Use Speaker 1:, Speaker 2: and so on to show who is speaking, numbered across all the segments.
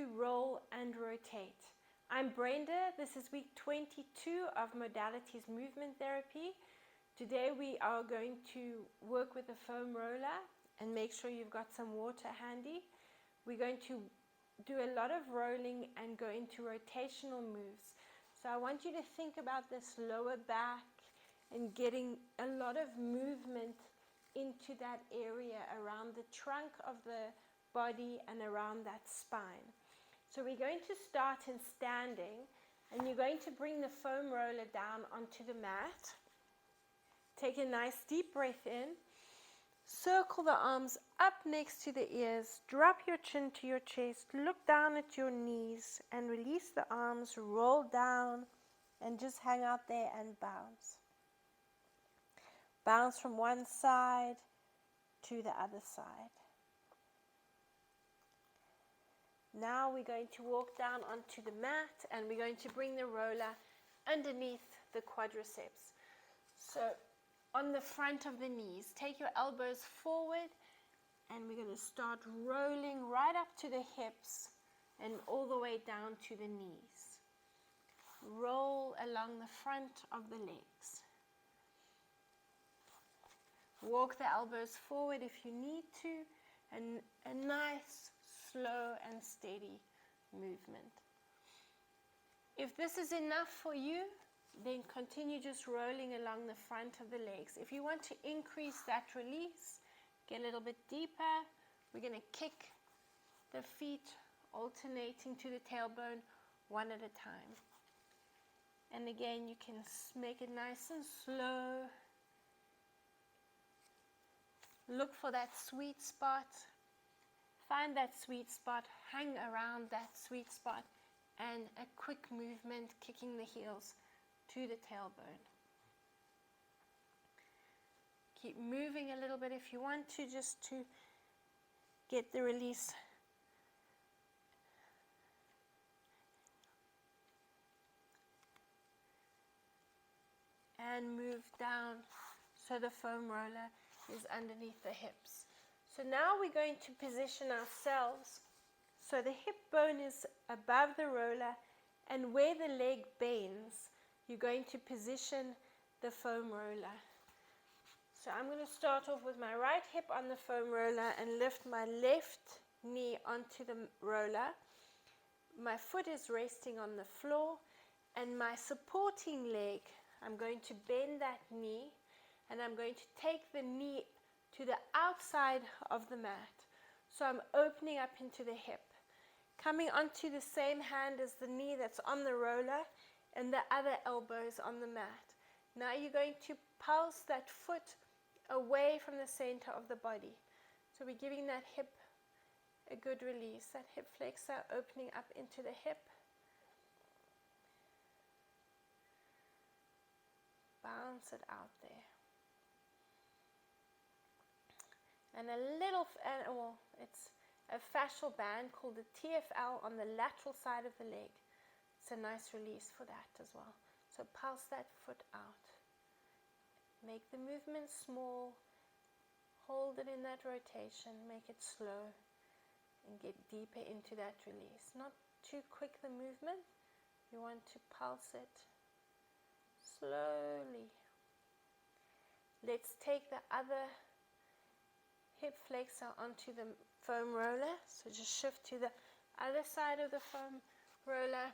Speaker 1: to Roll and Rotate. I'm Brenda. This is week 22 of Modalities Movement Therapy. Today we are going to work with a foam roller and make sure you've got some water handy. We're going to do a lot of rolling and go into rotational moves. So I want you to think about this lower back and getting a lot of movement into that area around the trunk of the body and around that spine. So we're going to start in standing, and you're going to bring the foam roller down onto the mat. Take a nice deep breath in. Circle the arms up next to the ears. Drop your chin to your chest. Look down at your knees and release the arms. Roll down and just hang out there and bounce. Bounce from one side to the other side. Now we're going to walk down onto the mat and we're going to bring the roller underneath the quadriceps. So on the front of the knees, take your elbows forward and we're going to start rolling right up to the hips and all the way down to the knees. Roll along the front of the legs. Walk the elbows forward if you need to, and a nice, slow and steady movement. If this is enough for you, then continue just rolling along the front of the legs. If you want to increase that release, get a little bit deeper, we're going to kick the feet alternating to the tailbone one at a time. And again, you can make it nice and slow. Look for that sweet spot. Find that sweet spot, hang around that sweet spot, and a quick movement, kicking the heels to the tailbone. Keep moving a little bit if you want to, just to get the release. And move down so the foam roller is underneath the hips. So now we're going to position ourselves so the hip bone is above the roller, and where the leg bends, you're going to position the foam roller. So I'm going to start off with my right hip on the foam roller and lift my left knee onto the roller. My foot is resting on the floor, and my supporting leg, I'm going to bend that knee, and I'm going to take the knee to the outside of the mat. So I'm opening up into the hip, coming onto the same hand as the knee that's on the roller, and the other elbow is on the mat. Now you're going to pulse that foot away from the center of the body. So we're giving that hip a good release, that hip flexor opening up into the hip. Bounce it out there. And a little, it's a fascial band called the TFL on the lateral side of the leg. It's a nice release for that as well. So pulse that foot out. Make the movement small. Hold it in that rotation. Make it slow. And get deeper into that release. Not too quick the movement. You want to pulse it slowly. Let's take the other hip flexor onto the foam roller. So just shift to the other side of the foam roller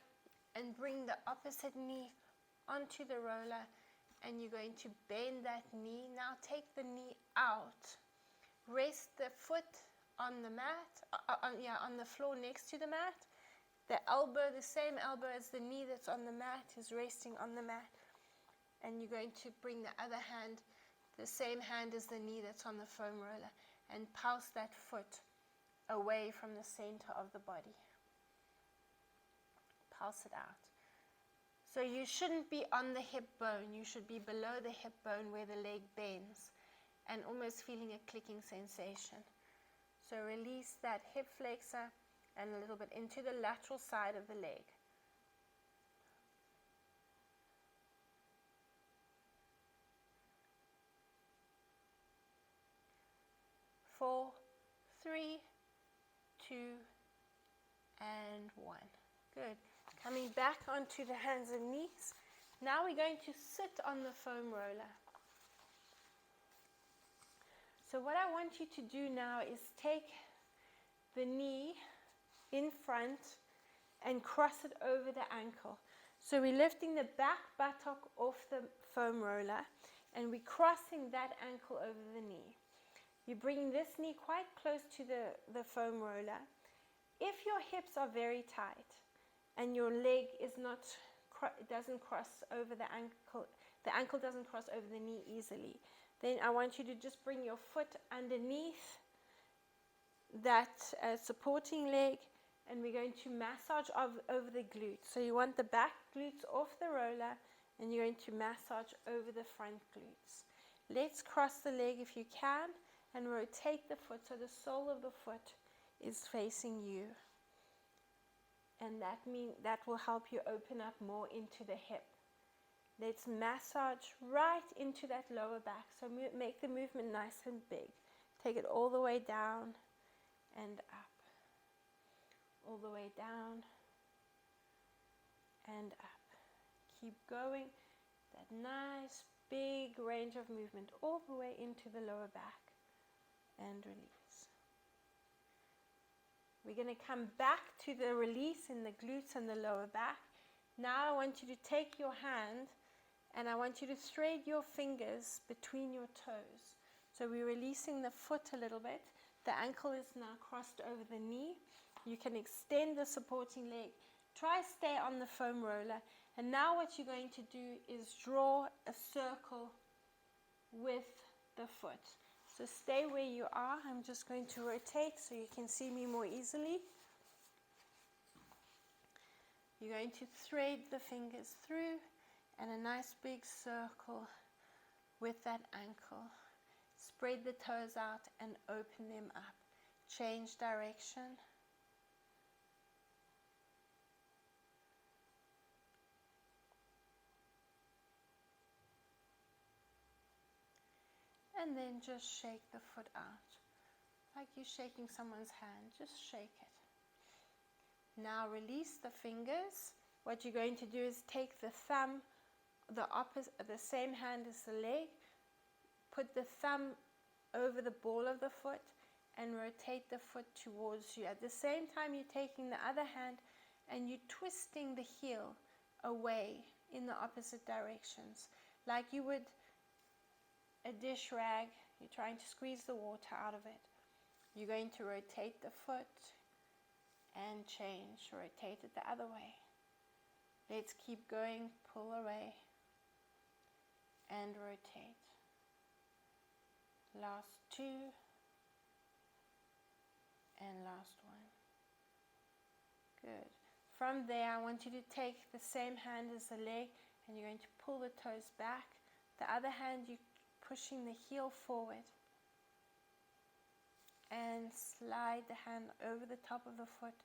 Speaker 1: and bring the opposite knee onto the roller, and you're going to bend that knee. Now take the knee out. Rest the foot on the mat, on the floor next to the mat. The elbow, the same elbow as the knee that's on the mat, is resting on the mat. And you're going to bring the other hand, the same hand as the knee that's on the foam roller, and pulse that foot away from the center of the body. Pulse it out. So you shouldn't be on the hip bone. You should be below the hip bone where the leg bends and almost feeling a clicking sensation. So release that hip flexor and a little bit into the lateral side of the leg. 4, 3, 2, and 1. Good. Coming back onto the hands and knees. Now we're going to sit on the foam roller. So what I want you to do now is take the knee in front and cross it over the ankle. So we're lifting the back buttock off the foam roller and we're crossing that ankle over the knee. You're bringing this knee quite close to the foam roller. If your hips are very tight and your leg is not, doesn't cross over the ankle doesn't cross over the knee easily, then I want you to just bring your foot underneath that supporting leg, and we're going to massage over the glutes. So you want the back glutes off the roller and you're going to massage over the front glutes. Let's cross the leg if you can and rotate the foot so the sole of the foot is facing you. And that will help you open up more into the hip. Let's massage right into that lower back. So make the movement nice and big. Take it all the way down and up. All the way down and up. Keep going. That nice big range of movement all the way into the lower back and release. We're going to come back to the release in the glutes and the lower back. Now I want you to take your hand and I want you to thread your fingers between your toes. So we're releasing the foot a little bit. The ankle is now crossed over the knee. You can extend the supporting leg. Try stay on the foam roller. And now what you're going to do is draw a circle with the foot. So stay where you are. I'm just going to rotate so you can see me more easily. You're going to thread the fingers through and a nice big circle with that ankle. Spread the toes out and open them up. Change direction. And then just shake the foot out. Like you're shaking someone's hand, just shake it. Now release the fingers. What you're going to do is take the thumb, the same hand as the leg, put the thumb over the ball of the foot and rotate the foot towards you. At the same time you're taking the other hand and you're twisting the heel away in the opposite directions. Like you would a dish rag, you're trying to squeeze the water out of it. You're going to rotate the foot and change, rotate it the other way. Let's keep going, pull away and rotate. Last 2 and last 1. Good. From there I want you to take the same hand as the leg and you're going to pull the toes back. The other hand you're pushing the heel forward and slide the hand over the top of the foot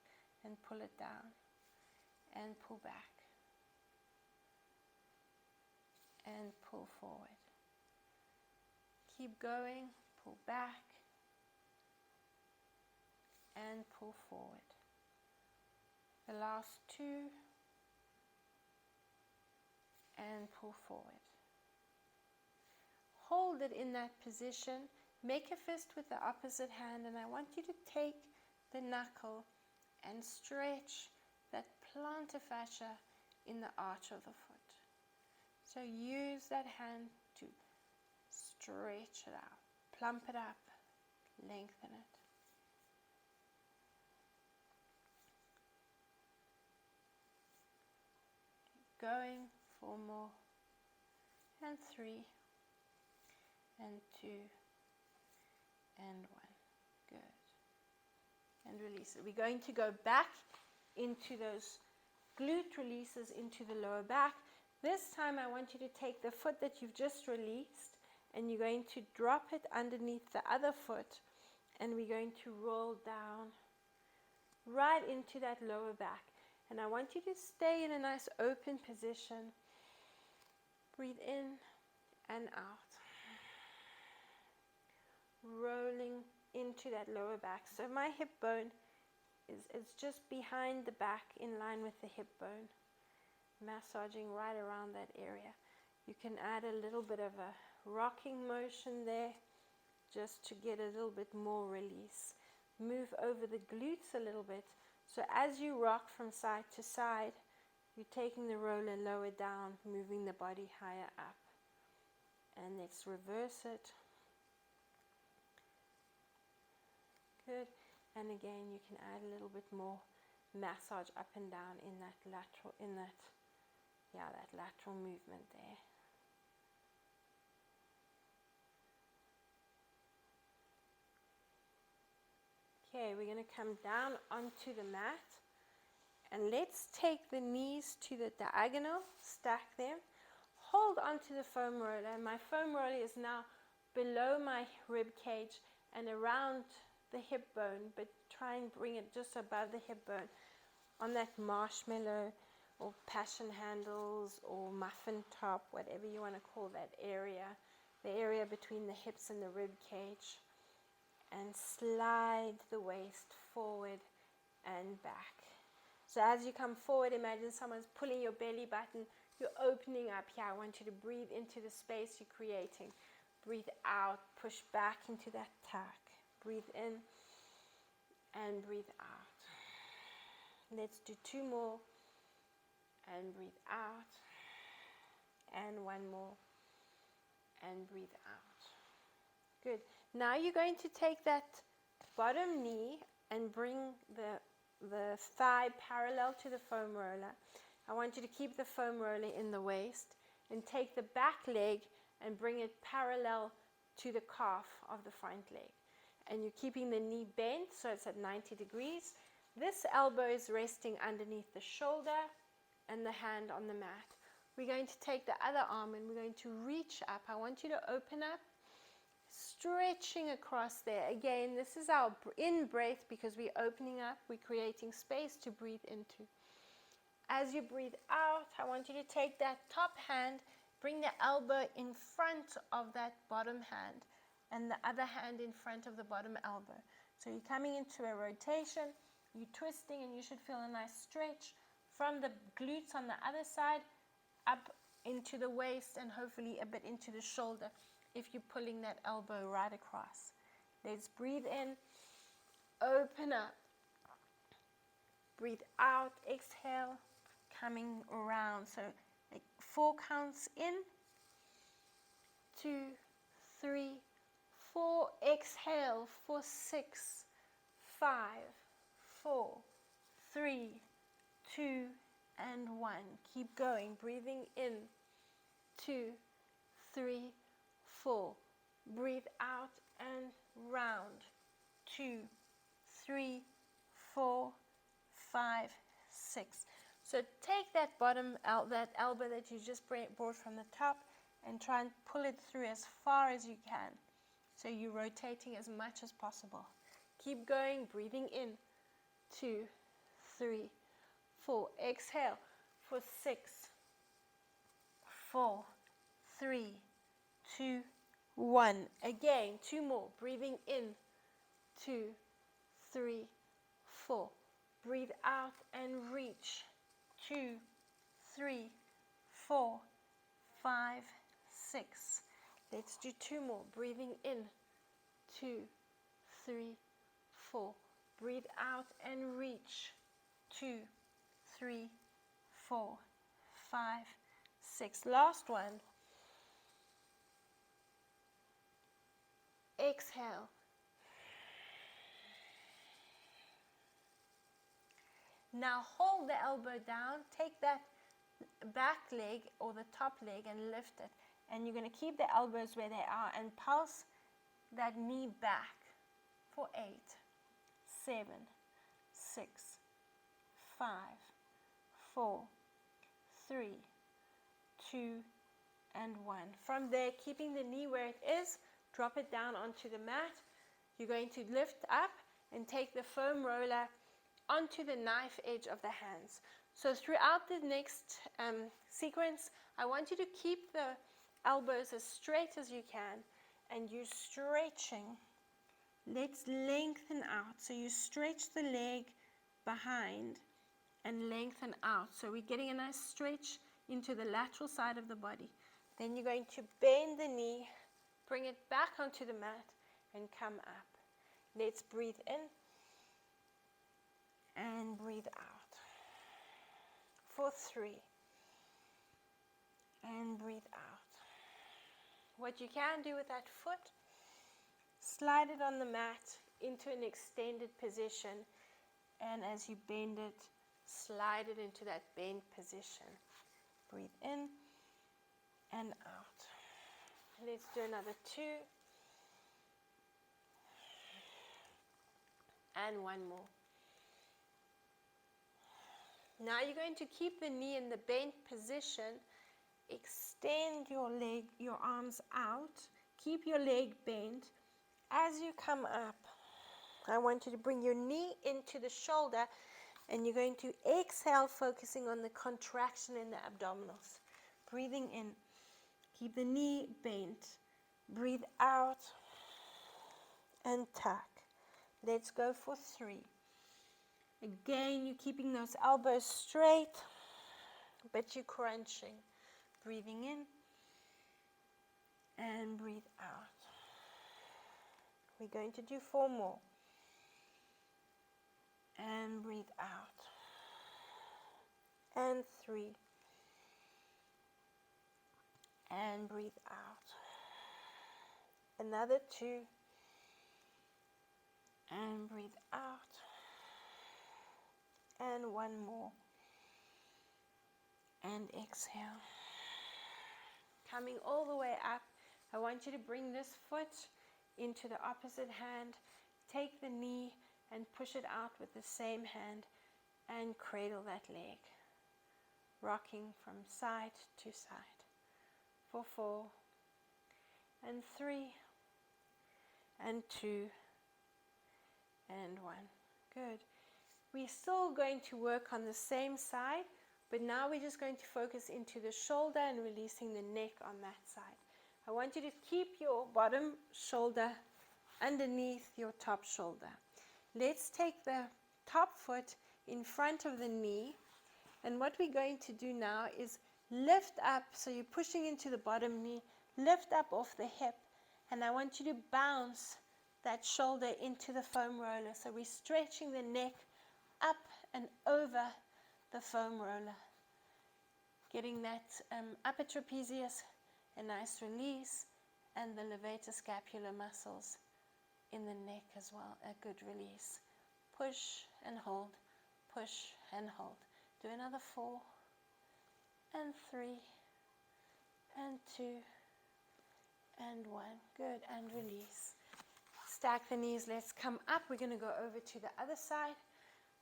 Speaker 1: and pull it down and pull back and pull forward. Keep going, pull back and pull forward. The last 2 and pull forward. Hold it in that position. Make a fist with the opposite hand and I want you to take the knuckle and stretch that plantar fascia in the arch of the foot. So use that hand to stretch it out, plump it up, lengthen it. Keep going, 4 more, and 3, and 2, and 1. Good. And release it. We're going to go back into those glute releases into the lower back. This time I want you to take the foot that you've just released and you're going to drop it underneath the other foot and we're going to roll down right into that lower back. And I want you to stay in a nice open position. Breathe in and out. Rolling into that lower back. So my hip bone it's just behind the back in line with the hip bone, massaging right around that area. You can add a little bit of a rocking motion there just to get a little bit more release. Move over the glutes a little bit. So as you rock from side to side, you're taking the roller lower down, moving the body higher up. And let's reverse it. Good. And again, you can add a little bit more massage up and down in that lateral, that lateral movement there. Okay, we're going to come down onto the mat, and let's take the knees to the diagonal, stack them, hold onto the foam roller. My foam roller is now below my rib cage and around the hip bone, but try and bring it just above the hip bone on that marshmallow or passion handles or muffin top, whatever you want to call that area, the area between the hips and the rib cage. And slide the waist forward and back. So as you come forward, imagine someone's pulling your belly button. You're opening up here. I want you to breathe into the space you're creating. Breathe out, push back into that tuck. Breathe in and breathe out. Let's do 2 more. And breathe out. And 1 more. And breathe out. Good. Now you're going to take that bottom knee and bring the thigh parallel to the foam roller. I want you to keep the foam roller in the waist and take the back leg and bring it parallel to the calf of the front leg. And you're keeping the knee bent so it's at 90 degrees. This elbow is resting underneath the shoulder and the hand on the mat. We're going to take the other arm and we're going to reach up. I want you to open up, stretching across there. Again, this is our in-breath because we're opening up, we're creating space to breathe into. As you breathe out, I want you to take that top hand, bring the elbow in front of that bottom hand and the other hand in front of the bottom elbow. So you're coming into a rotation, you're twisting, and you should feel a nice stretch from the glutes on the other side up into the waist and hopefully a bit into the shoulder if you're pulling that elbow right across. Let's breathe in, open up, breathe out, exhale, coming around. So like 4 counts in, 2, 3, 4, exhale for 6, 5, 4, 3, 2, and 1. Keep going, breathing in, 2, 3, 4. Breathe out and round, 2, 3, 4, 5, 6. So take that that elbow that you just brought from the top and try and pull it through as far as you can. So you're rotating as much as possible. Keep going, breathing in, 2, 3, 4. Exhale for 6, 4, 3, 2, 1. Again, 2 more. Breathing in, 2, 3, 4. Breathe out and reach, 2, 3, 4, 5, 6. Let's do 2 more. Breathing in, 2, 3, 4. Breathe out and reach, 2, 3, 4, 5, 6. Last one. Exhale. Now hold the elbow down, take that back leg or the top leg and lift it. And you're going to keep the elbows where they are and pulse that knee back for 8, 7, 6, 5, 4, 3, 2, and 1. From there, keeping the knee where it is, drop it down onto the mat. You're going to lift up and take the foam roller onto the knife edge of the hands. So throughout the next sequence, I want you to keep the elbows as straight as you can, and you're stretching. Let's lengthen out. So you stretch the leg behind and lengthen out. So we're getting a nice stretch into the lateral side of the body. Then you're going to bend the knee, bring it back onto the mat, and come up. Let's breathe in and breathe out. For 3. And breathe out. What you can do with that foot, slide it on the mat into an extended position, and as you bend it, slide it into that bent position. Breathe in and out. Let's do another 2. And 1 more. Now you're going to keep the knee in the bent position. Extend your leg, your arms out. Keep your leg bent. As you come up, I want you to bring your knee into the shoulder, and you're going to exhale, focusing on the contraction in the abdominals. Breathing in. Keep the knee bent. Breathe out and tuck. Let's go for 3. Again, you're keeping those elbows straight, but you're crunching. Breathing in and breathe out. We're going to do 4 more. And breathe out. And 3. And breathe out. Another 2. And breathe out. And 1 more. And exhale. Coming all the way up, I want you to bring this foot into the opposite hand. Take the knee and push it out with the same hand and cradle that leg. Rocking from side to side. For 4. And 3. And 2. And 1. Good. We're still going to work on the same side, but now we're just going to focus into the shoulder and releasing the neck on that side. I want you to keep your bottom shoulder underneath your top shoulder. Let's take the top foot in front of the knee, and what we're going to do now is lift up, so you're pushing into the bottom knee, lift up off the hip, and I want you to bounce that shoulder into the foam roller. So we're stretching the neck up and over the foam roller. Getting that upper trapezius, a nice release, and the levator scapular muscles in the neck as well, a good release. Push and hold, push and hold. Do another 4, and 3, and 2, and 1. Good, and release. Stack the knees, let's come up. We're going to go over to the other side.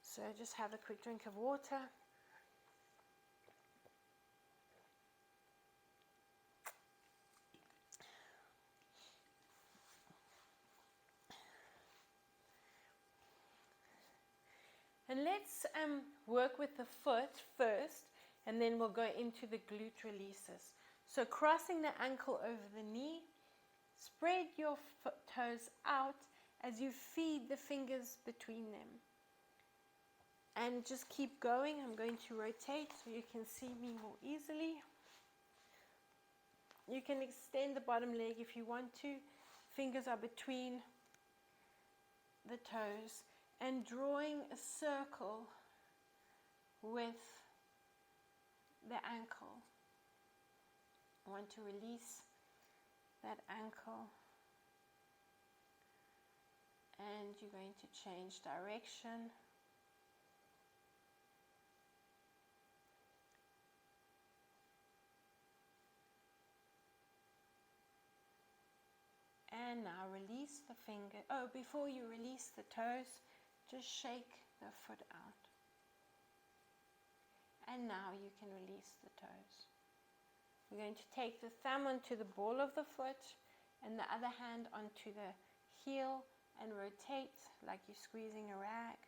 Speaker 1: So just have a quick drink of water. And let's work with the foot first, and then we'll go into the glute releases. So crossing the ankle over the knee, spread your toes out as you feed the fingers between them. And just keep going. I'm going to rotate so you can see me more easily. You can extend the bottom leg if you want to. Fingers are between the toes. And drawing a circle with the ankle. I want to release that ankle. And you're going to change direction. And now release the finger. Oh, before you release the toes, just shake the foot out. And now you can release the toes. We're going to take the thumb onto the ball of the foot and the other hand onto the heel and rotate like you're squeezing a rag.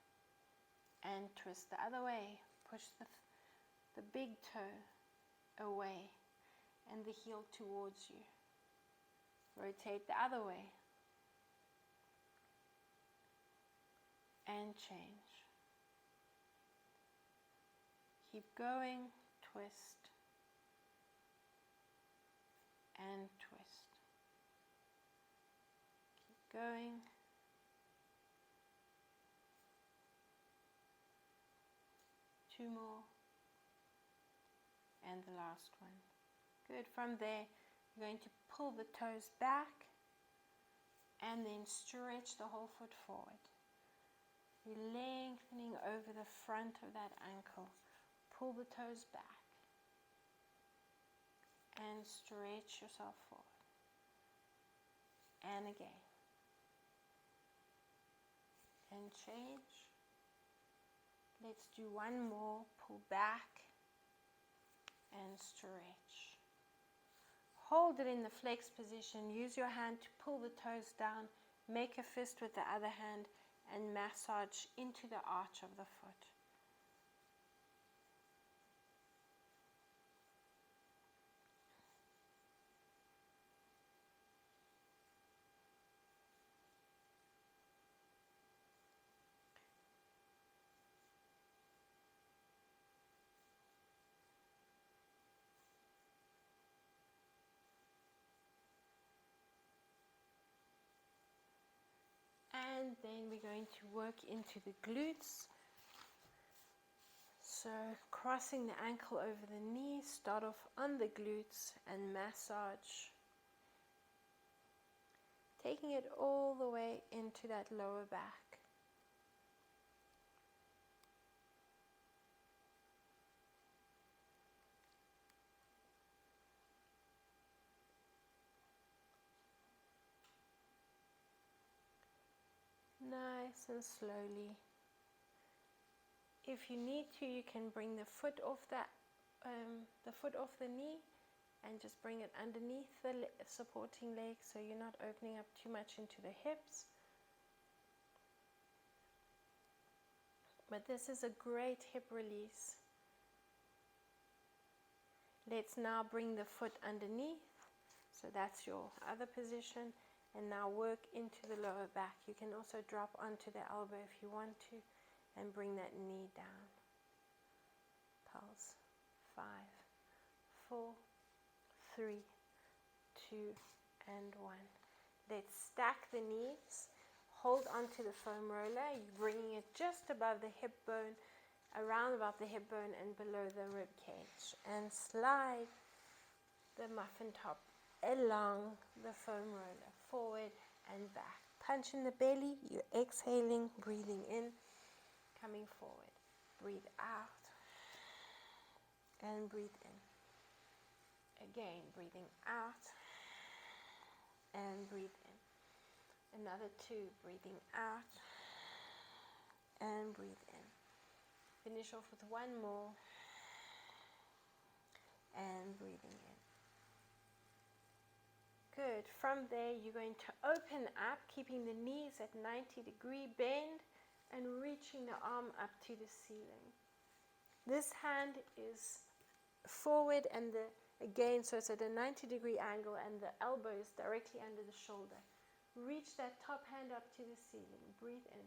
Speaker 1: And twist the other way. Push the big toe away and the heel towards you. Rotate the other way. And change. Keep going, twist and twist. Keep going. Two more. And the last one. Good. From there, you're going to pull the toes back and then stretch the whole foot forward. You're lengthening over the front of that ankle. Pull the toes back and stretch yourself forward. And again. And change. Let's do one more. Pull back and stretch. Hold it in the flex position. Use your hand to pull the toes down. Make a fist with the other hand and massage into the arch of the foot. And then we're going to work into the glutes. So crossing the ankle over the knee, start off on the glutes and massage. Taking it all the way into that lower back. Nice and slowly. If you need to, you can bring the foot off the knee and just bring it underneath the supporting leg so you're not opening up too much into the hips. But this is a great hip release. Let's now bring the foot underneath. So that's your other position. And now work into the lower back. You can also drop onto the elbow if you want to and bring that knee down. Pulse. 5, 4, 3, 2, and 1. Let's stack the knees. Hold onto the foam roller. You're bringing it just above the hip bone, around about the hip bone and below the rib cage. And slide the muffin top along the foam roller, forward and back. Punch in the belly. You're exhaling, breathing in, coming forward. Breathe out and breathe in. Again, breathing out and breathe in. Another 2, breathing out and breathe in. Finish off with one more and breathing in. Good. From there, you're going to open up, keeping the knees at 90-degree bend and reaching the arm up to the ceiling. This hand is forward and again, so it's at a 90-degree angle and the elbow is directly under the shoulder. Reach that top hand up to the ceiling. Breathe in.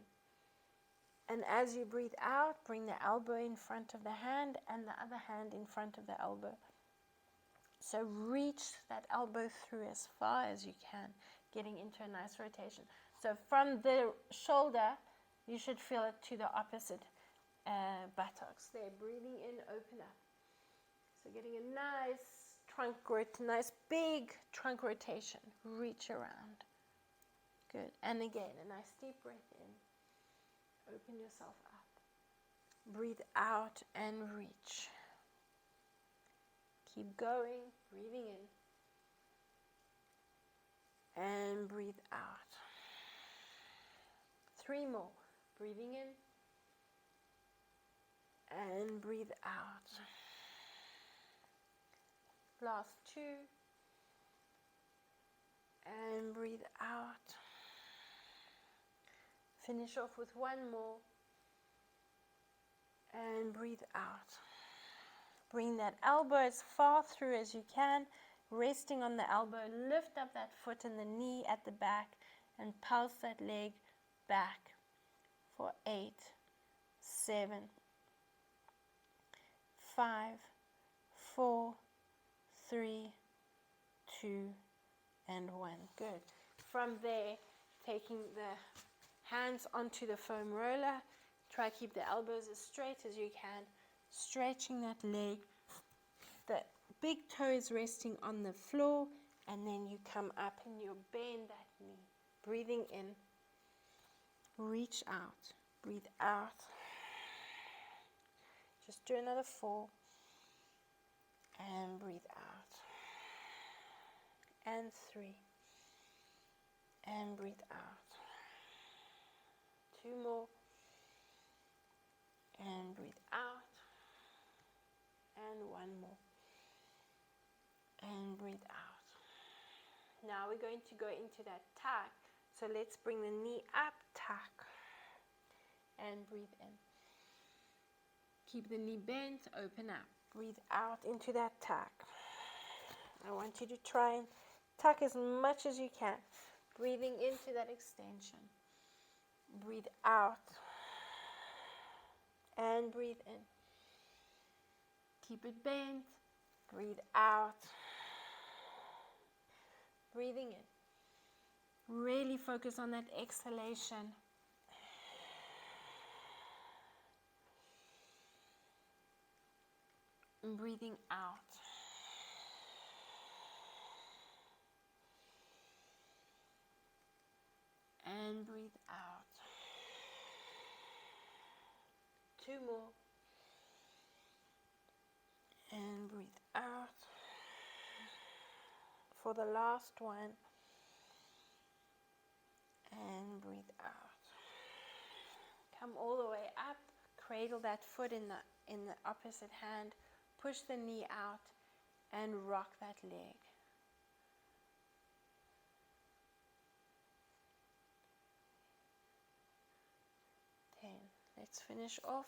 Speaker 1: And as you breathe out, bring the elbow in front of the hand and the other hand in front of the elbow. So reach that elbow through as far as you can, getting into a nice rotation. So from the shoulder, you should feel it to the opposite buttocks. There, breathing in, open up. So getting a nice big trunk rotation. Reach around. Good. And again, a nice deep breath in. Open yourself up. Breathe out and reach. Keep going, breathing in. And breathe out. 3 more. Breathing in. And breathe out. Last 2. And breathe out. Finish off with one more. And breathe out. Bring that elbow as far through as you can, resting on the elbow. Lift up that foot and the knee at the back and pulse that leg back for 8, 7, 5, 4, 3, 2, and 1. Good. From there, taking the hands onto the foam roller, try to keep the elbows as straight as you can, stretching that leg. The big toe is resting on the floor, and then you come up and you bend that knee. Breathing in, reach out, breathe out. Just do another 4, and breathe out. And 3, and breathe out. 2 more, and breathe out. And 1 more, and breathe out. Now we're going to go into that tuck. So let's bring the knee up, tuck, and breathe in. Keep the knee bent, open up. Breathe out into that tuck. I want you to try and tuck as much as you can. Breathing into that extension. Breathe out. And breathe in. Keep it bent. Breathe out. Breathing in. Really focus on that exhalation. And breathing out. And breathe out. 2 more. And breathe out. For the last one. And breathe out. Come all the way up. Cradle that foot in the opposite hand. Push the knee out and rock that leg. 10. Let's finish off.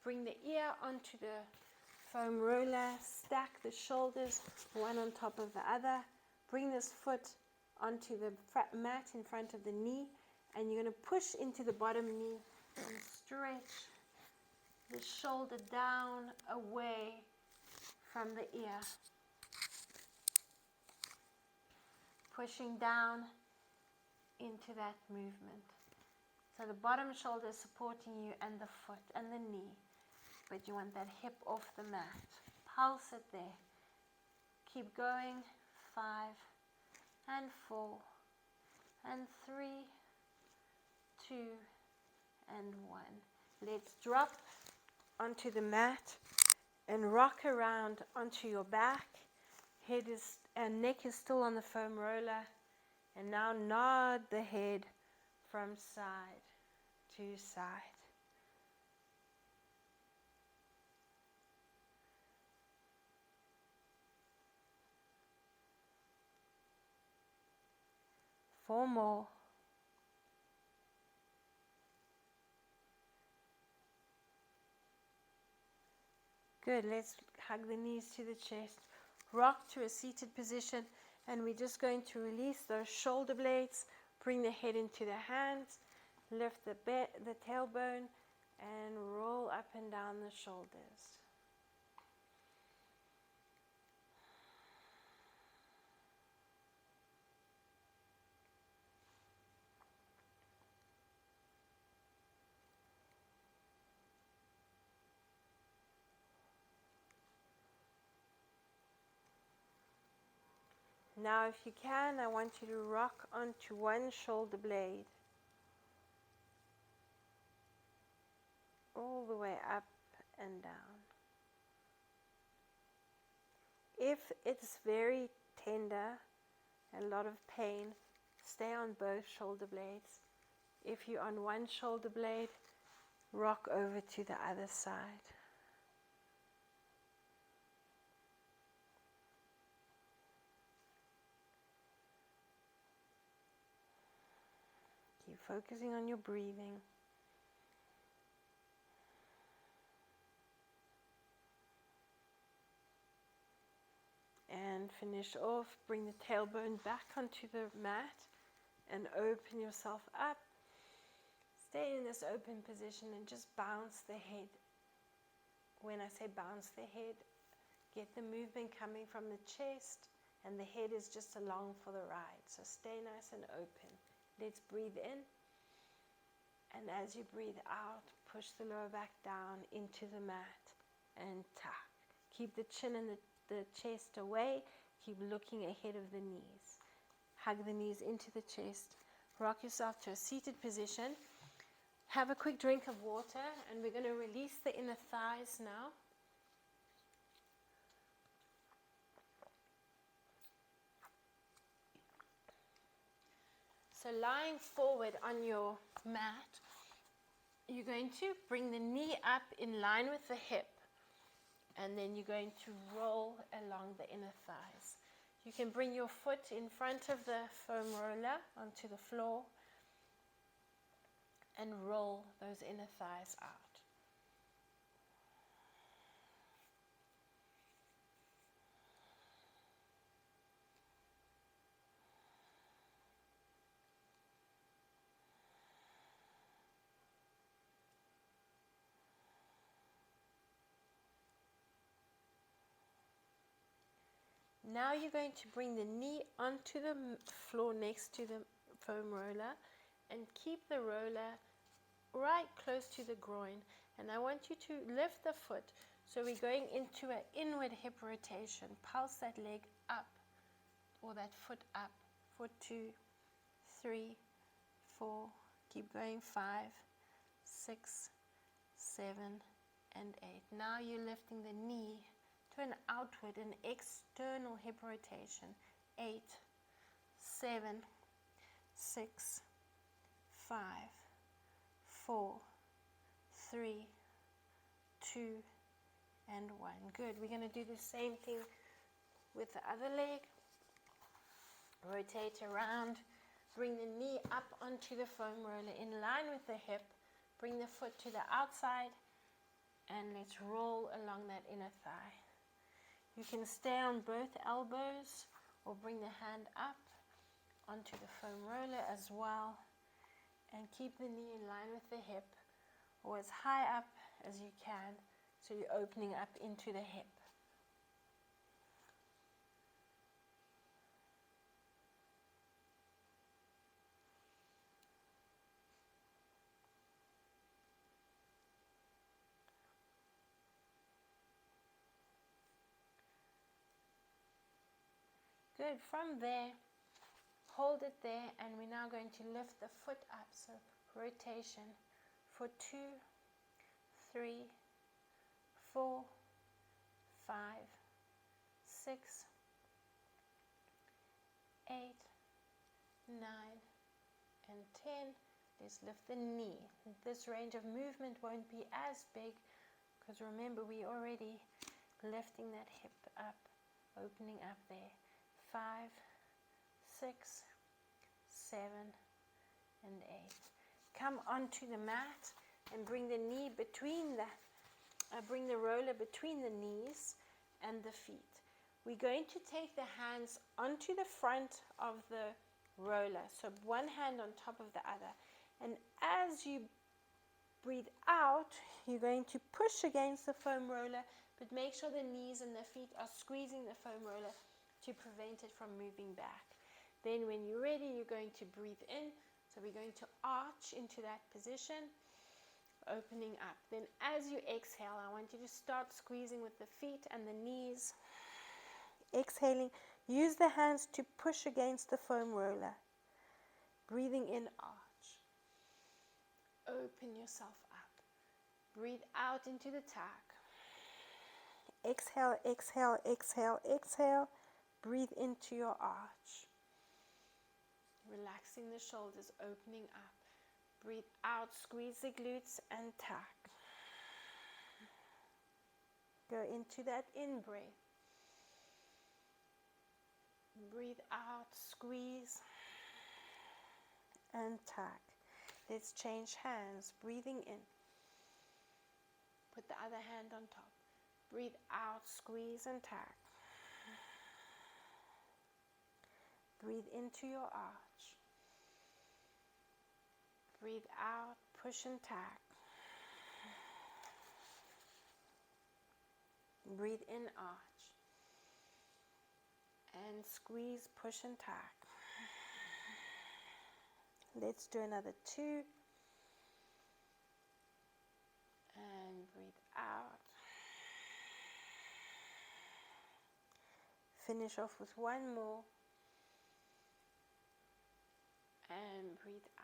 Speaker 1: Bring the ear onto the foam roller. Stack the shoulders one on top of the other. Bring this foot onto the mat in front of the knee, and you're going to push into the bottom knee and stretch the shoulder down away from the ear. Pushing down into that movement. So the bottom shoulder is supporting you and the foot and the knee, but you want that hip off the mat. Pulse it there. Keep going. 5 and 4 and 3, 2 and 1. Let's drop onto the mat and rock around onto your back. Head is and neck is still on the foam roller, and now nod the head from side to side. Four more. Good. Let's hug the knees to the chest. Rock to a seated position, and we're just going to release those shoulder blades. Bring the head into the hands. Lift the tailbone and roll up and down the shoulders. Now, if you can, I want you to rock onto one shoulder blade all the way up and down. If it's very tender, a lot of pain, stay on both shoulder blades. If you're on one shoulder blade, rock over to the other side. Keep focusing on your breathing. And finish off. Bring the tailbone back onto the mat and open yourself up. Stay in this open position and just bounce the head when I say bounce the head, get the movement coming from the chest, and the head is just along for the ride. So stay nice and open. Let's breathe in, and as you breathe out, push the lower back down into the mat and tuck. Keep the chin and the chest away. Keep looking ahead of the knees. Hug the knees into the chest. Rock yourself to a seated position. Have a quick drink of water, and we're going to release the inner thighs now. So lying forward on your mat, you're going to bring the knee up in line with the hip, and then you're going to roll along the inner thighs. You can bring your foot in front of the foam roller onto the floor and roll those inner thighs out. Now you're going to bring the knee onto the floor next to the foam roller and keep the roller right close to the groin. And I want you to lift the foot. So we're going into an inward hip rotation. Pulse that leg up, or that foot up, for 2, 3, 4, keep going, 5, 6, 7, and 8. Now you're lifting the knee to an outward, an external hip rotation. 8, 7, 6, 5, 4, 3, 2, and 1. Good. We're going to do the same thing with the other leg. Rotate around. Bring the knee up onto the foam roller in line with the hip. Bring the foot to the outside, and let's roll along that inner thigh. You can stay on both elbows or bring the hand up onto the foam roller as well, and keep the knee in line with the hip, or as high up as you can, so you're opening up into the hip. Good. From there, hold it there, and we're now going to lift the foot up. So rotation for 2, 3, 4, 5, 6, 8, 9, and 10. Let's lift the knee. This range of movement won't be as big, because remember, we're already lifting that hip up, opening up there. 5, 6, 7, and 8. Come onto the mat and bring the knee between bring the roller between the knees and the feet. We're going to take the hands onto the front of the roller, so one hand on top of the other. And as you breathe out, you're going to push against the foam roller, but make sure the knees and the feet are squeezing the foam roller to prevent it from moving back. Then when you're ready, you're going to breathe in. So we're going to arch into that position, opening up. Then as you exhale, I want you to start squeezing with the feet and the knees. Exhaling, use the hands to push against the foam roller. Breathing in, arch. Open yourself up. Breathe out into the tuck. Exhale, exhale, exhale, exhale. Breathe into your arch. Relaxing the shoulders, opening up. Breathe out, squeeze the glutes and tuck. Go into that in-breath. Breathe out, squeeze and tuck. Let's change hands. Breathing in. Put the other hand on top. Breathe out, squeeze and tuck. Breathe into your arch. Breathe out, push and tuck. Breathe in, arch. And squeeze, push and tuck. Let's do another 2. And breathe out. Finish off with 1 more. And breathe out.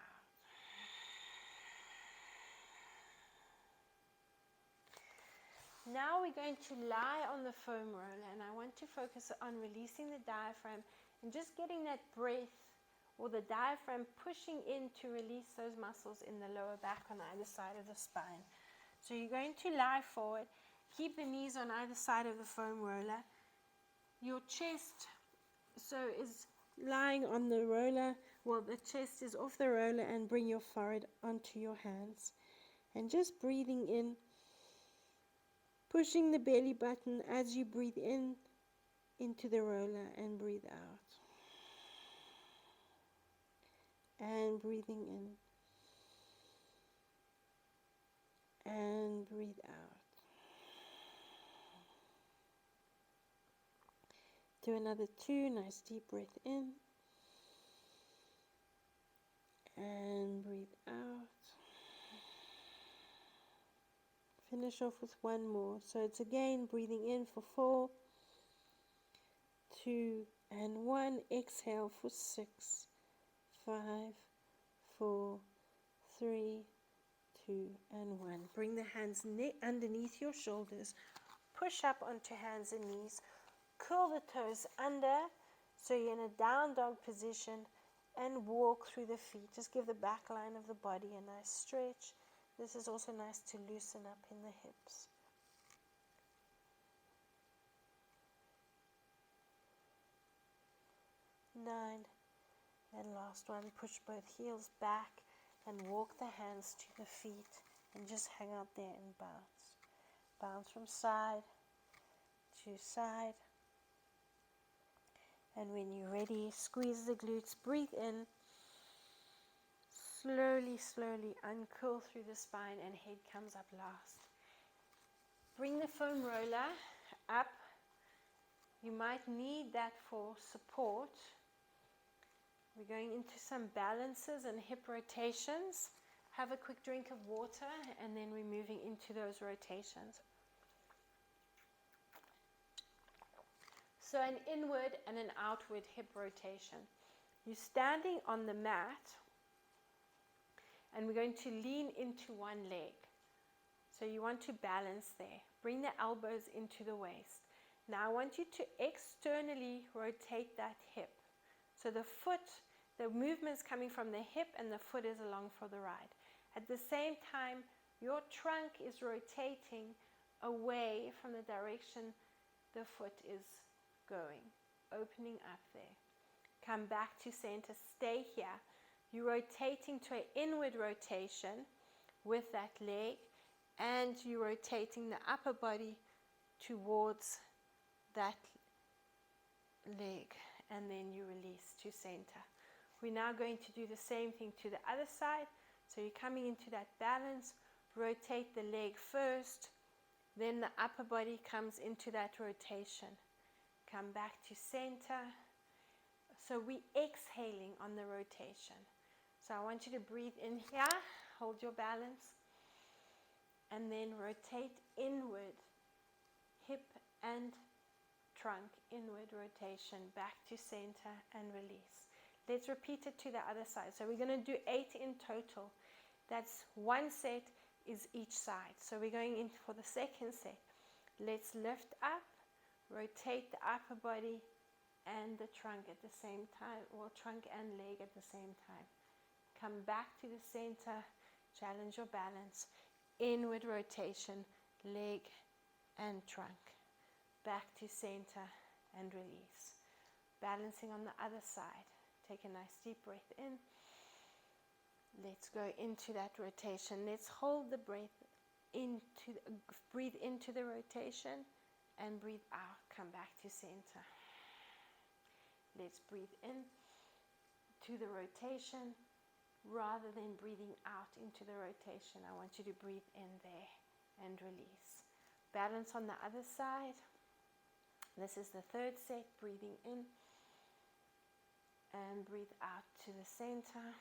Speaker 1: Now we're going to lie on the foam roller, and I want to focus on releasing the diaphragm and just getting that breath or the diaphragm pushing in to release those muscles in the lower back on either side of the spine. So you're going to lie forward, keep the knees on either side of the foam roller. Your chest is lying on the roller, well, the chest is off the roller, and bring your forehead onto your hands. And just breathing in, pushing the belly button as you breathe in into the roller and breathe out. And breathing in. And breathe out. Do another 2, nice deep breath in. And breathe out. Finish off with 1 more. So it's again breathing in for 4, 2, and 1. Exhale for 6, 5, 4, 3, 2, and 1. Bring the hands underneath your shoulders. Push up onto hands and knees. Curl the toes under, so you're in a down dog position, and walk through the feet. Just give the back line of the body a nice stretch. This is also nice to loosen up in the hips. Nine, and last one. Push both heels back and walk the hands to the feet and just hang out there and bounce. Bounce from side to side. And when you're ready, squeeze the glutes, breathe in. Slowly, slowly uncurl through the spine and head comes up last. Bring the foam roller up. You might need that for support. We're going into some balances and hip rotations. Have a quick drink of water and then we're moving into those rotations. So an inward and an outward hip rotation. You're standing on the mat and we're going to lean into one leg. So you want to balance there. Bring the elbows into the waist. Now I want you to externally rotate that hip. So the foot, the movement's coming from the hip and the foot is along for the ride. At the same time, your trunk is rotating away from the direction the foot is going, opening up there. Come back to center, stay here. You're rotating to an inward rotation with that leg, and you're rotating the upper body towards that leg, and then you release to center. We're now going to do the same thing to the other side. So you're coming into that balance, rotate the leg first, then the upper body comes into that rotation. Come back to center. So we're exhaling on the rotation. So I want you to breathe in here, hold your balance, and then rotate inward, hip and trunk, inward rotation, back to center and release. Let's repeat it to the other side. So we're going to do 8 in total. That's 1 set is each side. So we're going in for the second set. Let's lift up, rotate the upper body and the trunk at the same time, or trunk and leg at the same time. Come back to the center, challenge your balance, inward rotation, leg and trunk. Back to center and release. Balancing on the other side. Take a nice deep breath in. Let's go into that rotation. Let's hold the breath breathe into the rotation and breathe out. Come back to center. Let's breathe in to the rotation rather than breathing out into the rotation. I want you to breathe in there and release. Balance on the other side. This is the third set, breathing in and breathe out to the center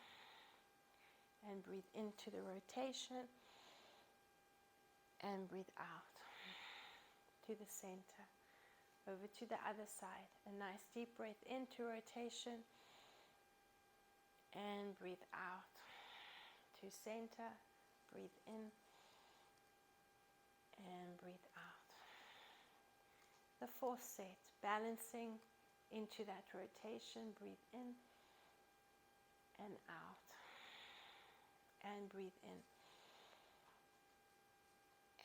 Speaker 1: and breathe into the rotation and breathe out to the center. Over to the other side. A nice deep breath into rotation and breathe out to center. Breathe in and breathe out. The fourth set, balancing into that rotation. Breathe in and out and breathe in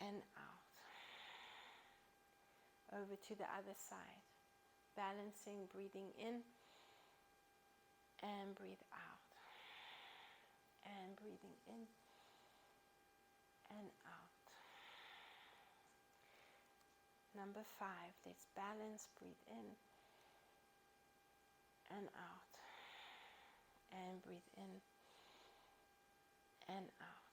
Speaker 1: and out. Over to the other side, balancing, breathing in and breathe out and breathing in and out. Number 5, let's balance, breathe in and out and breathe in and out.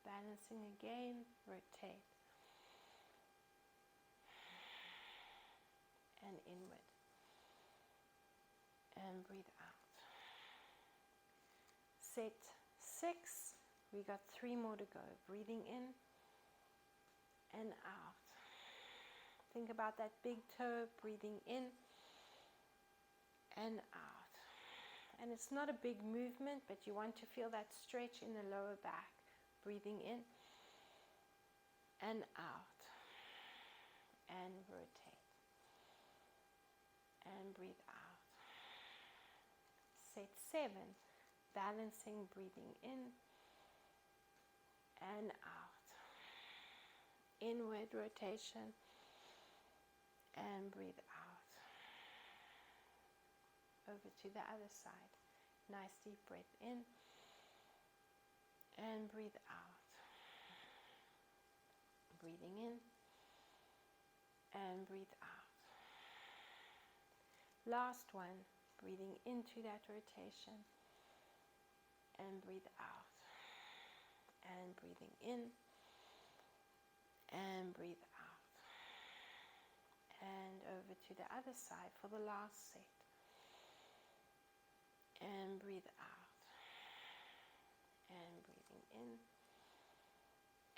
Speaker 1: Balancing again, rotate and inward and breathe out. Set 6, we got 3 more to go. Breathing in and out. Think about that big toe, breathing in and out. And it's not a big movement, but you want to feel that stretch in the lower back. Breathing in and out and rotate and breathe out. Set 7, balancing, breathing in and out. Inward rotation and breathe out. Over to the other side. Nice deep breath in and breathe out. Breathing in and breathe out. Last one, breathing into that rotation and breathe out. And breathing in and breathe out. And over to the other side for the last set. And breathe out. And breathing in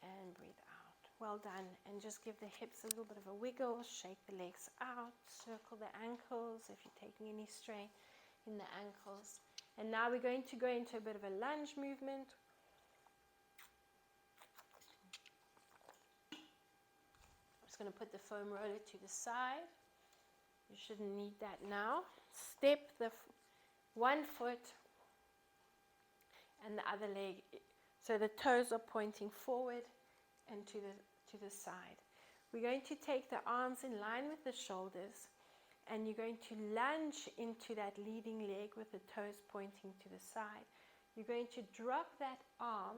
Speaker 1: and breathe out. Well done. And just give the hips a little bit of a wiggle. Shake the legs out. Circle the ankles if you're taking any strain in the ankles. And now we're going to go into a bit of a lunge movement. I'm just going to put the foam roller to the side. You shouldn't need that now. Step the one foot and the other leg, so the toes are pointing forward and to the side. We're going to take the arms in line with the shoulders, and you're going to lunge into that leading leg with the toes pointing to the side. You're going to drop that arm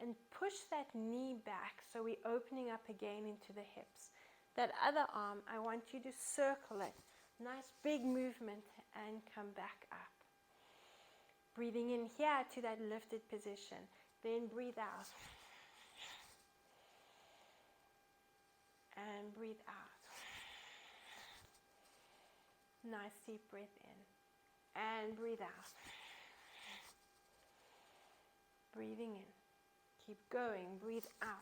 Speaker 1: and push that knee back, so we're opening up again into the hips. That other arm, I want you to circle it. Nice big movement and come back up. Breathing in here to that lifted position. Then breathe out. And breathe out. Nice deep breath in. And breathe out. Breathing in. Keep going. Breathe out.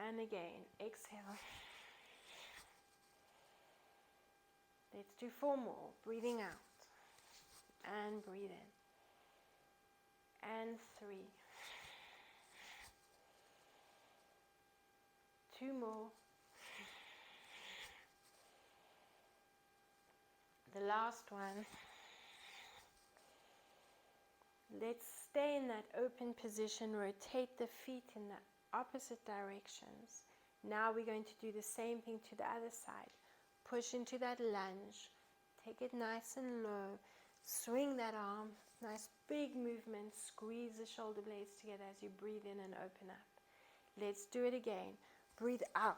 Speaker 1: And again, exhale. Let's do 4 more. Breathing out. And breathe in. And 3. 2 more. The last one. Let's stay in that open position. Rotate the feet in the opposite directions. Now we're going to do the same thing to the other side. Push into that lunge. Take it nice and low. Swing that arm. Nice big movement. Squeeze the shoulder blades together as you breathe in and open up. Let's do it again. Breathe out.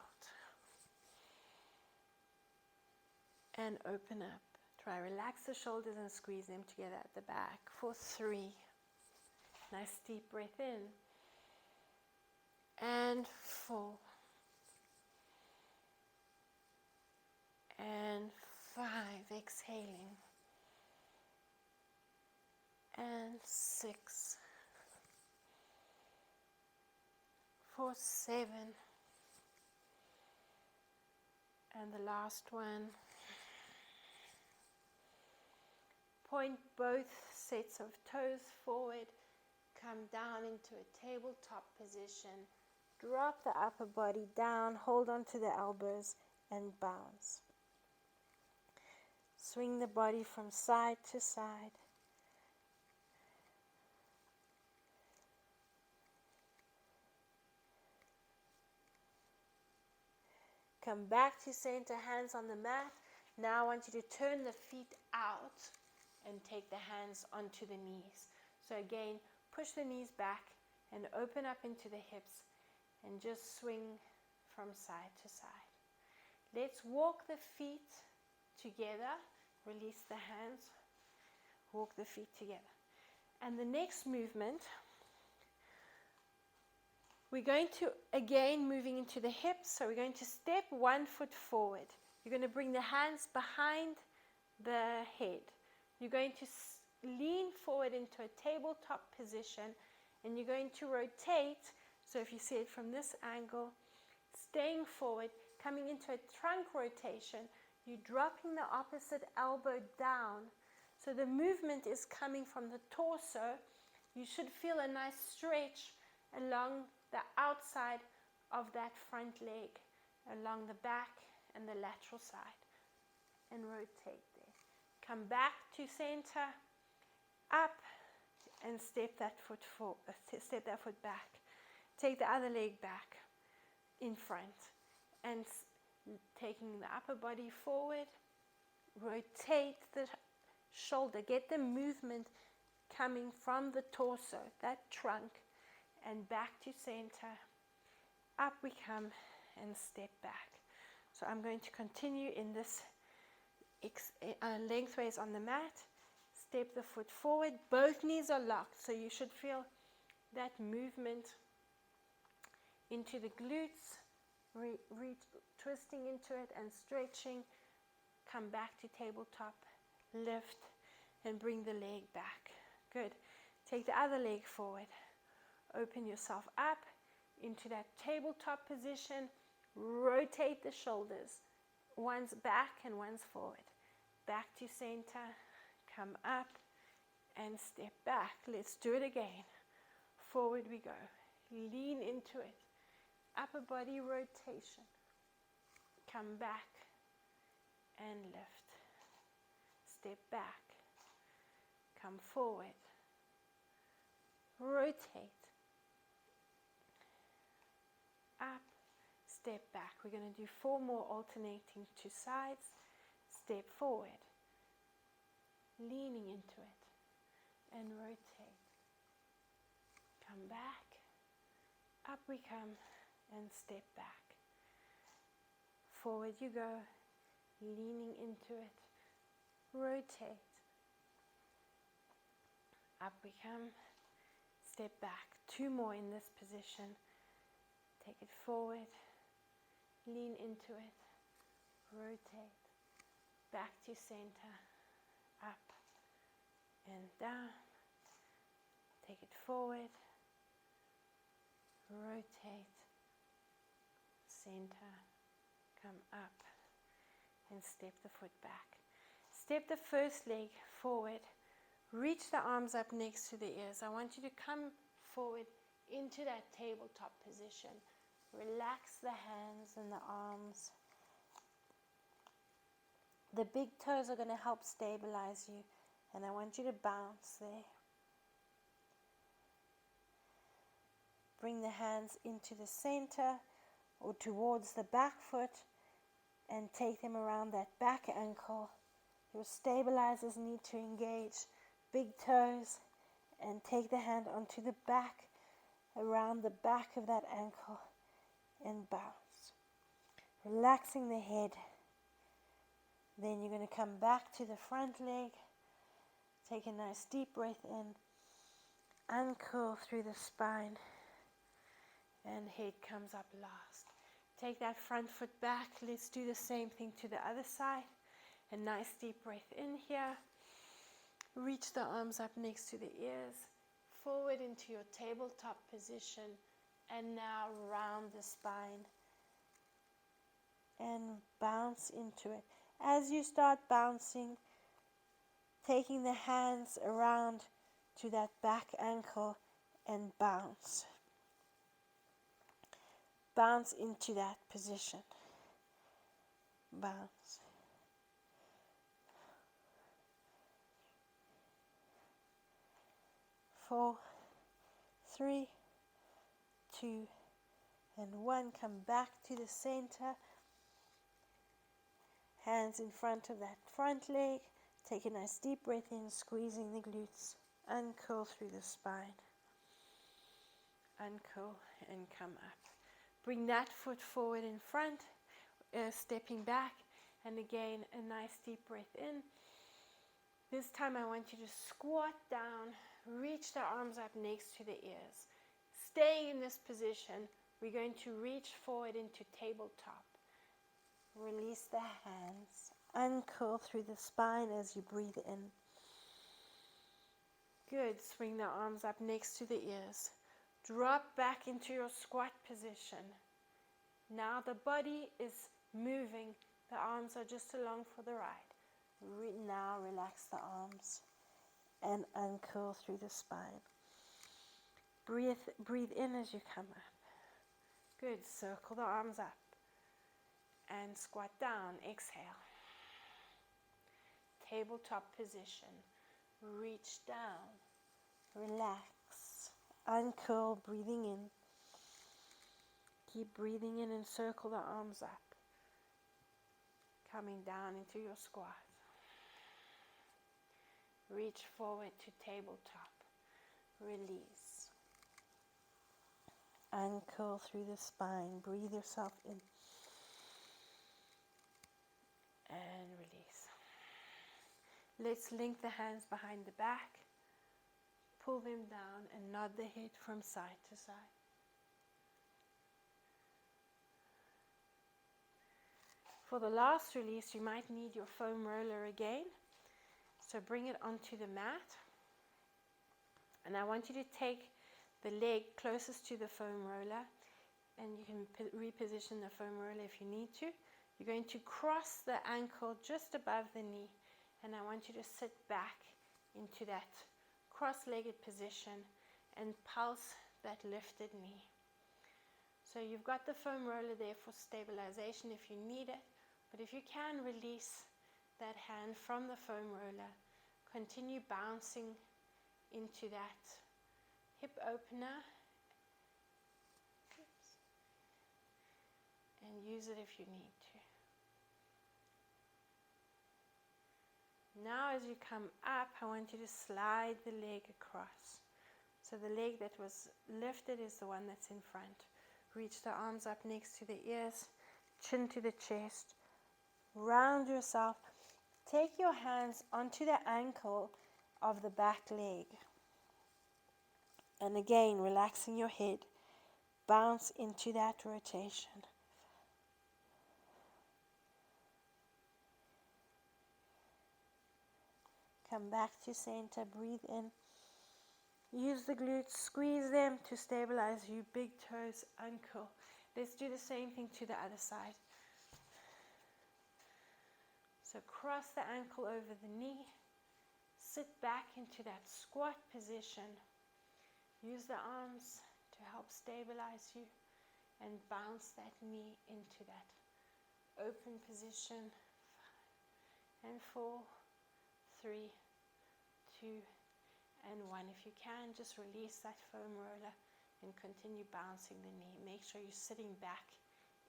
Speaker 1: And open up. Try relax the shoulders and squeeze them together at the back. For 3. Nice deep breath in. and 4 and 5, exhaling, and 6 for 7, and the last one. Point both sets of toes forward, come down into a tabletop position, drop the upper body down, hold on to the elbows and bounce. Swing the body from side to side. Come back to center, hands on the mat. Now I want you to turn the feet out and take the hands onto the knees. So again, push the knees back and open up into the hips and just swing from side to side. Let's walk the feet together. Release the hands. Walk the feet together. And the next movement, we're going to, again, moving into the hips. So we're going to step 1 foot forward. You're going to bring the hands behind the head. You're going to lean forward into a tabletop position, and you're going to rotate. So if you see it from this angle, staying forward, coming into a trunk rotation, you're dropping the opposite elbow down. So the movement is coming from the torso. You should feel a nice stretch along the outside of that front leg, along the back and the lateral side, and rotate there. Come back to center, up, and step that foot back. Take the other leg back in front, and taking the upper body forward, rotate the shoulder. Get the movement coming from the torso, that trunk, and back to center. Up we come and step back. So I'm going to continue in this lengthways on the mat. Step the foot forward. Both knees are locked, so you should feel that movement into the glutes, twisting into it and stretching. Come back to tabletop, lift, and bring the leg back. Good. Take the other leg forward. Open yourself up into that tabletop position. Rotate the shoulders. One's back and one's forward. Back to center. Come up and step back. Let's do it again. Forward we go. Lean into it. Upper body rotation. Come back and lift. Step back. Come forward. Rotate. Up. Step back. We're going to do 4 more alternating to sides. Step forward. Leaning into it. And rotate. Come back. Up we come and step back. Forward you go. Leaning into it. Rotate. Up we come. Step back. 2 more in this position. Take it forward. Lean into it. Rotate. Back to center. Up and down. Take it forward. Rotate. Center. Come up. And step the foot back. Step the first leg forward. Reach the arms up next to the ears. I want you to come forward into that tabletop position. Relax the hands and the arms. The big toes are going to help stabilize you, and I want you to bounce there. Bring the hands into the center or towards the back foot and take them around that back ankle. Your stabilizers need to engage big toes, and take the hand onto the back, around the back of that ankle, and bounce. Relaxing the head. Then you're going to come back to the front leg. Take a nice deep breath in. Uncurl through the spine. and head comes up last. Take that front foot back. Let's do the same thing to the other side. A nice deep breath in here. Reach the arms up next to the ears. Forward into your tabletop position. And now round the spine. And bounce into it. As you start bouncing, taking the hands around to that back ankle and bounce. Bounce into that position. Bounce. 4, 3, 2, and 1. Come back to the center. Hands in front of that front leg. Take a nice deep breath in, squeezing the glutes. Uncurl through the spine. Uncurl and come up. Bring that foot forward in front, stepping back. And again, a nice deep breath in. This time I want you to squat down, reach the arms up next to the ears. Staying in this position, we're going to reach forward into tabletop. Release the hands. Uncurl through the spine as you breathe in. Good. Swing the arms up next to the ears. Drop back into your squat position. Now the body is moving. The arms are just along for the ride. Now relax the arms and uncurl through the spine. Breathe in as you come up. Good. Circle the arms up. And squat down. Exhale. Tabletop position. Reach down. Relax. Uncurl, breathing in. Keep breathing in and circle the arms up. Coming down into your squat. Reach forward to tabletop. Release. Uncurl through the spine. Breathe yourself in. And release. Let's link the hands behind the back. Pull them down and nod the head from side to side. For the last release, you might need your foam roller again. So bring it onto the mat. And I want you to take the leg closest to the foam roller. And you can reposition the foam roller if you need to. You're going to cross the ankle just above the knee. And I want you to sit back into that cross-legged position and pulse that lifted knee. So you've got the foam roller there for stabilization if you need it. But if you can release that hand from the foam roller, continue bouncing into that hip opener. And use it if you need to. Now as you come up, I want you to slide the leg across. So the leg that was lifted is the one that's in front. Reach the arms up next to the ears, chin to the chest. Round yourself. Take your hands onto the ankle of the back leg. And again, relaxing your head. Bounce into that rotation. Come back to center, breathe in. Use the glutes, squeeze them to stabilize you. Big toes, uncurl. Let's do the same thing to the other side. So cross the ankle over the knee. Sit back into that squat position. Use the arms to help stabilize you. And bounce that knee into that open position. 5 and 4, 3, 2, and 1. If you can, just release that foam roller and continue bouncing the knee. Make sure you're sitting back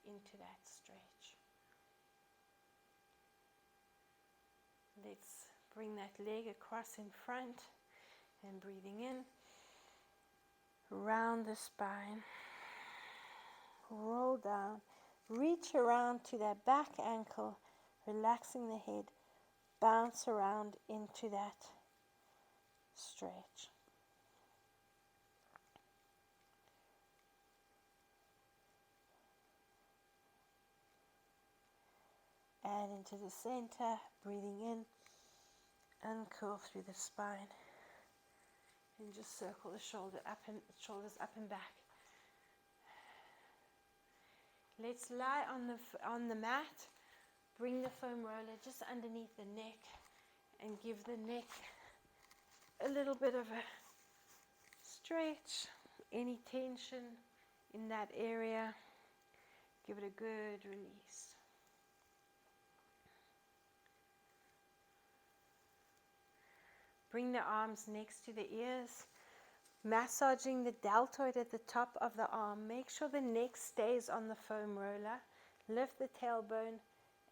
Speaker 1: into that stretch. Let's bring that leg across in front and breathing in. Round the spine. Roll down. Reach around to that back ankle, relaxing the head. Bounce around into that stretch. Add into the center, breathing in, and curl through the spine. And just circle the shoulders up and back. Let's lie on the mat. Bring the foam roller just underneath the neck and give the neck a little bit of a stretch. Any tension in that area, give it a good release. Bring the arms next to the ears, massaging the deltoid at the top of the arm. Make sure the neck stays on the foam roller. Lift the tailbone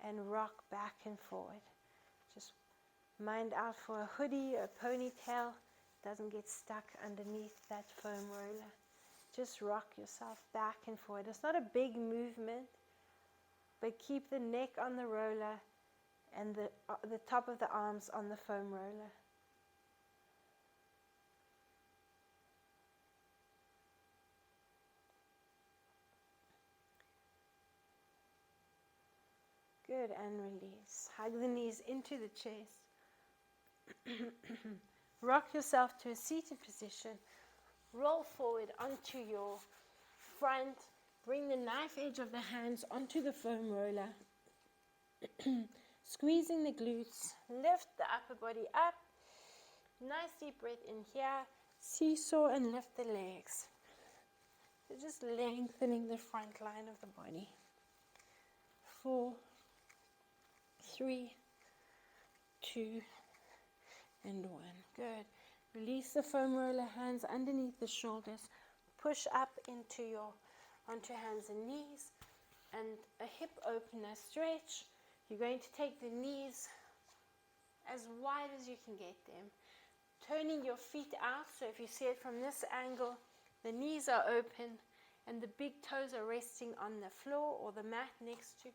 Speaker 1: and rock back and forward. Just mind out for a hoodie or a ponytail. Doesn't get stuck underneath that foam roller. Just rock yourself back and forward. It's not a big movement, but keep the neck on the roller and the top of the arms on the foam roller. Good, and release. Hug the knees into the chest. Rock yourself to a seated position. Roll forward onto your front. Bring the knife edge of the hands onto the foam roller. Squeezing the glutes. Lift the upper body up. Nice deep breath in here. Seesaw and lift the legs. So just lengthening the front line of the body. 4, 3, 2, and 1. Good. Release the foam roller, hands underneath the shoulders. Push up onto hands and knees. And a hip opener stretch. You're going to take the knees as wide as you can get them. Turning your feet out, so if you see it from this angle, the knees are open and the big toes are resting on the floor or the mat next to.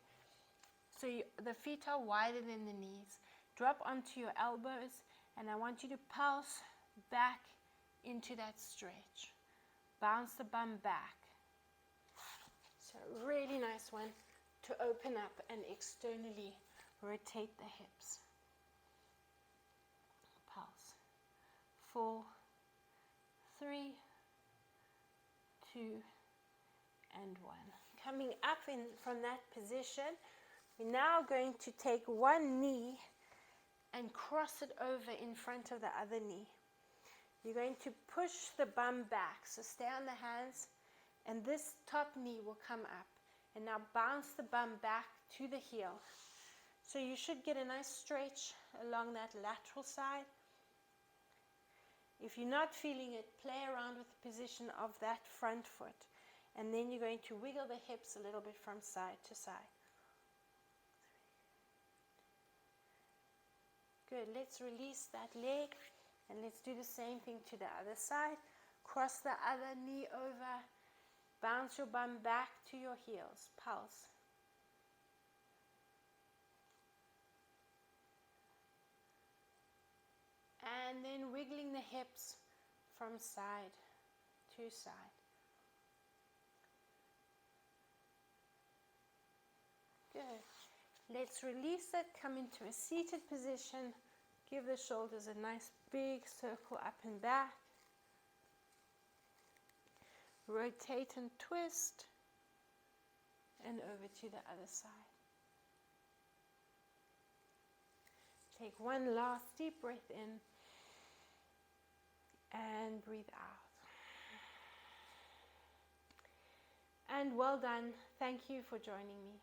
Speaker 1: So the feet are wider than the knees. Drop onto your elbows, and I want you to pulse back into that stretch. Bounce the bum back. So really nice one to open up and externally rotate the hips. Pulse. 4, 3, 2, and 1. Coming up from that position, we're now going to take one knee and cross it over in front of the other knee. You're going to push the bum back. So stay on the hands, and this top knee will come up. And now bounce the bum back to the heel. So you should get a nice stretch along that lateral side. If you're not feeling it, play around with the position of that front foot. And then you're going to wiggle the hips a little bit from side to side. Good. Let's release that leg. And let's do the same thing to the other side. Cross the other knee over. Bounce your bum back to your heels. Pulse. And then wiggling the hips from side to side. Good. Let's release it. Come into a seated position. Give the shoulders a nice big circle up and back. Rotate and twist. And over to the other side. Take one last deep breath in. And breathe out. And well done. Thank you for joining me.